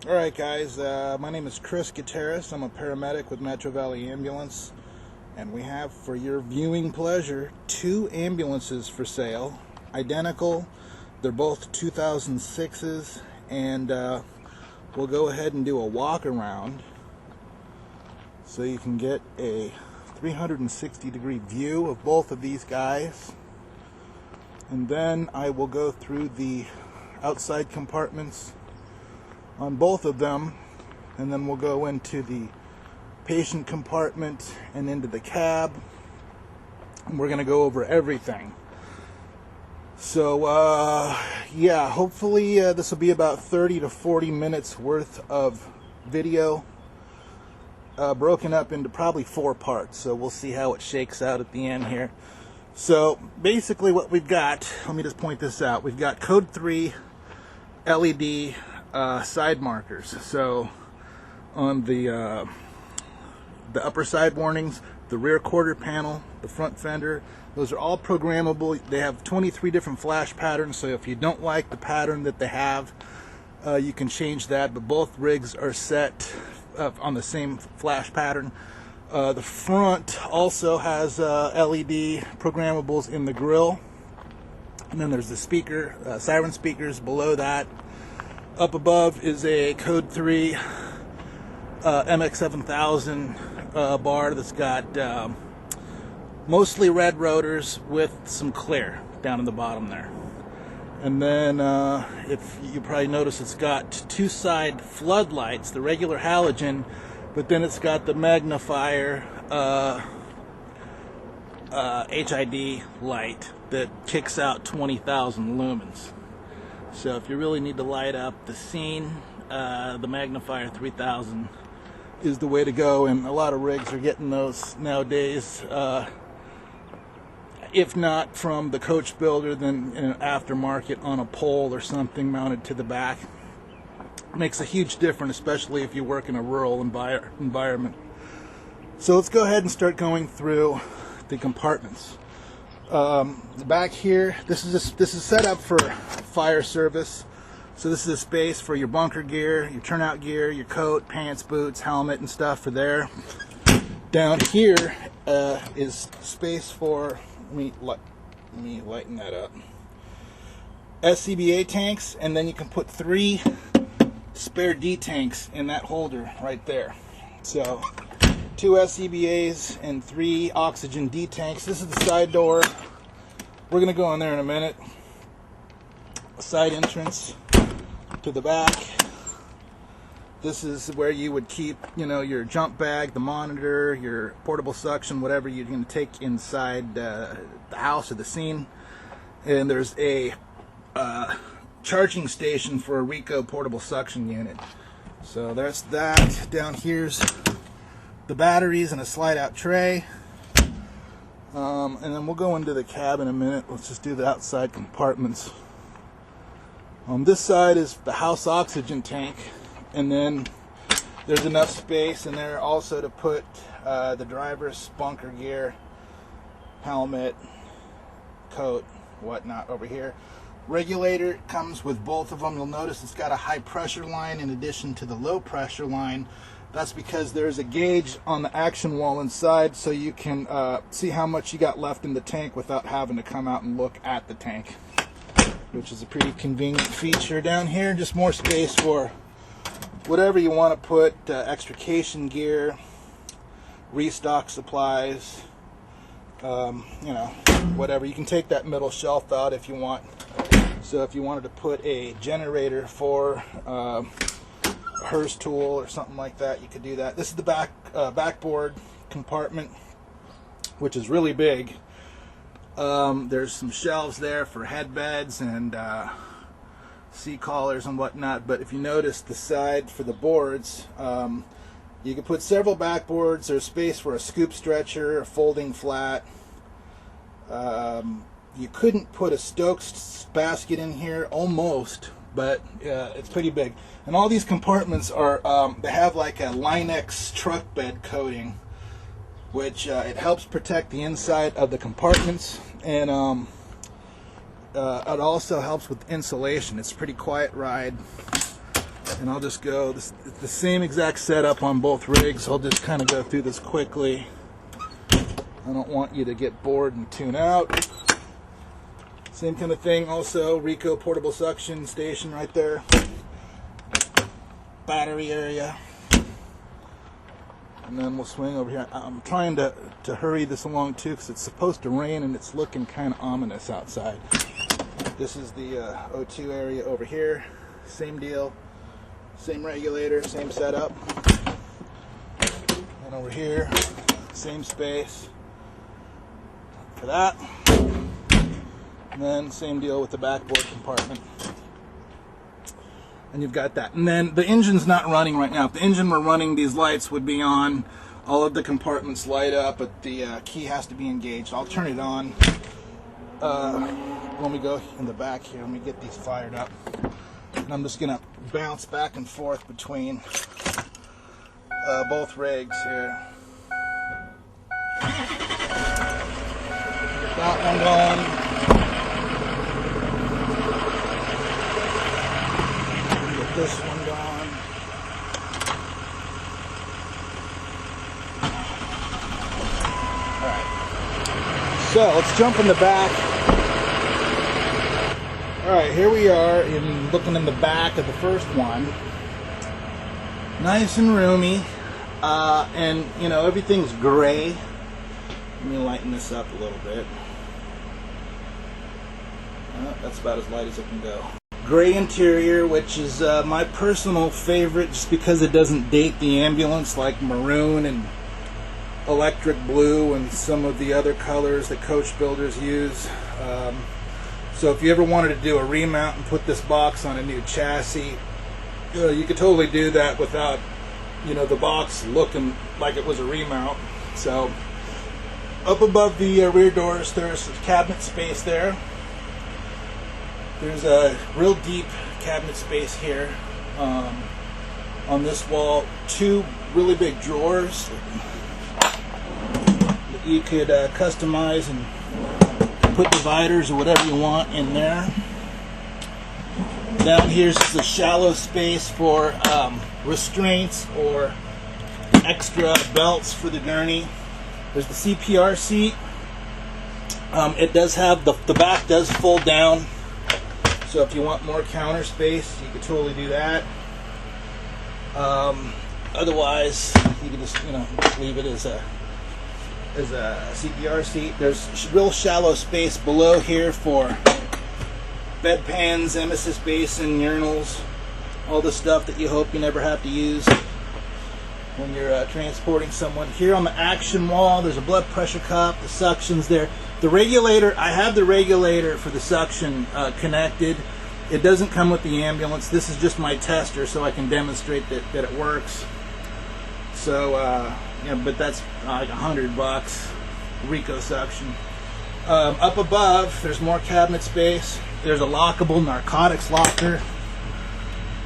Alright guys, my name is Chris Gutierrez. I'm a paramedic with Metro Valley Ambulance, and we have, for your viewing pleasure, two ambulances for sale, identical. They're both 2006s, and we'll go ahead and do a walk around so you can get a 360 degree view of both of these guys, and then I will go through the outside compartments on both of them, and then we'll go into the patient compartment and into the cab, and we're going to go over everything. So yeah, hopefully this will be about 30 to 40 minutes worth of video, broken up into probably 4 parts, so we'll see how it shakes out at the end here. So basically what we've got, let me just point this out, we've got code 3 LED side markers. So on the upper side warnings, the rear quarter panel, the front fender, those are all programmable. They have 23 different flash patterns, so if you don't like the pattern that they have, you can change that, but both rigs are set on the same flash pattern. The front also has LED programmables in the grille, and then there's the speaker, siren speakers below that. Up above is a code 3 MX7000 bar that's got mostly red rotors with some clear down in the bottom there. And then if you probably notice, it's got 2 side floodlights, the regular halogen, but then it's got the magnifier HID light that kicks out 20,000 lumens. So if you really need to light up the scene, the magnifier 3000 is the way to go, and a lot of rigs are getting those nowadays. If not from the coach builder, then in an aftermarket on a pole or something mounted to the back. Makes a huge difference, especially if you work in a rural environment. So let's go ahead and start going through the compartments. The back here, this is set up for fire service. So this is a space for your bunker gear, your turnout gear, your coat, pants, boots, helmet, and stuff for there. Down here is space for, let me lighten that up, SCBA tanks, and then you can put 3 spare D tanks in that holder right there. So 2 SCBAs and 3 oxygen D tanks. This is the side door. We're going to go in there in a minute. Side entrance to the back. This is where you would keep, your jump bag, the monitor, your portable suction, whatever you're going to take inside the house or the scene. And there's a charging station for a Rico portable suction unit. So there's that. Down here's the batteries and a slide-out tray. And then we'll go into the cab in a minute. Let's just do the outside compartments. On this side is the house oxygen tank, and then there's enough space in there also to put the driver's bunker gear, helmet, coat, whatnot over here. Regulator comes with both of them. You'll notice it's got a high pressure line in addition to the low pressure line. That's because there's a gauge on the action wall inside, so you can see how much you got left in the tank without having to come out and look at the tank, which is a pretty convenient feature. Down here, just more space for whatever you want to put, extrication gear, restock supplies, whatever. You can take that middle shelf out if you want. So if you wanted to put a generator for Hers tool or something like that, you could do that. This is the backboard compartment, which is really big. There's some shelves there for headbeds and seat collars and whatnot, but if you notice the side for the boards, you can put several backboards. There's space for a scoop stretcher, a folding flat. You couldn't put a Stokes basket in here, almost, but it's pretty big. And all these compartments are, they have like a Line-X truck bed coating, which it helps protect the inside of the compartments, and it also helps with insulation. It's a pretty quiet ride. And I'll just go, it's the same exact setup on both rigs. I'll just kind of go through this quickly. I don't want you to get bored and tune out. Same kind of thing also, Rico portable suction station right there. Battery area. And then we'll swing over here. I'm trying to hurry this along too because it's supposed to rain and it's looking kind of ominous outside. This is the O2 area over here. Same deal. Same regulator, same setup. And over here, same space for that. And then same deal with the backboard compartment. And you've got that. And then the engine's not running right now. If the engine were running, these lights would be on. All of the compartments light up, but the key has to be engaged. I'll turn it on when we go in the back here. Let me get these fired up. And I'm just going to bounce back and forth between both rigs here. That one going. Get this one going. Alright. So let's jump in the back. Alright, here we are looking in the back of the first one. Nice and roomy. And, you know, everything's gray. Let me lighten this up a little bit. That's about as light as it can go. Gray interior, which is my personal favorite just because it doesn't date the ambulance like maroon and electric blue and some of the other colors that coach builders use. So if you ever wanted to do a remount and put this box on a new chassis, you could totally do that without, you know, the box looking like it was a remount. So up above the rear doors, there's cabinet space there. There's a real deep cabinet space here. On this wall, two really big drawers that you could customize and put dividers or whatever you want in there. Down here's a shallow space for restraints or extra belts for the gurney. There's the CPR seat. It does have, the back does fold down, so if you want more counter space, you could totally do that. Otherwise, you can just, you know, leave it as a CPR seat. There's real shallow space below here for bedpans, emesis basin, urinals, all the stuff that you hope you never have to use when you're transporting someone. Here on the action wall, there's a blood pressure cup, the suction's there. The regulator, I have the regulator for the suction connected. It doesn't come with the ambulance. This is just my tester so I can demonstrate that it works. So, yeah, but that's like $100, Rico suction. Up above, there's more cabinet space. There's a lockable narcotics locker.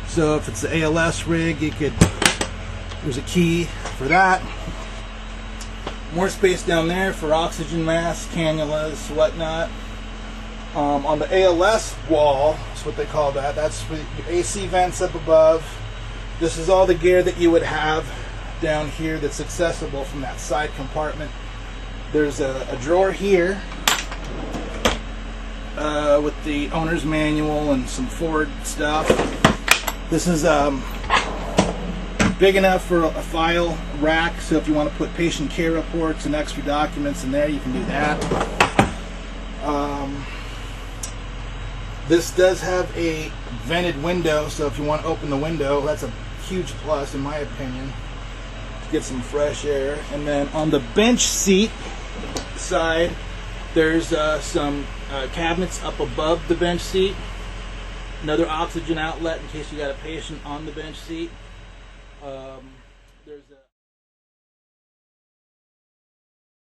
So if it's the ALS rig, there's a key for that. More space down there for oxygen masks, cannulas, whatnot. On the ALS wall, that's what they call that. That's for your AC vents up above. This is all the gear that you would have down here that's accessible from that side compartment. There's a drawer here with the owner's manual and some Ford stuff. This is big enough for a file rack, so if you want to put patient care reports and extra documents in there, you can do that. This does have a vented window, so if you want to open the window, that's a huge plus in my opinion, to get some fresh air. And then on the bench seat side, there's some cabinets up above the bench seat. Another oxygen outlet in case you got a patient on the bench seat.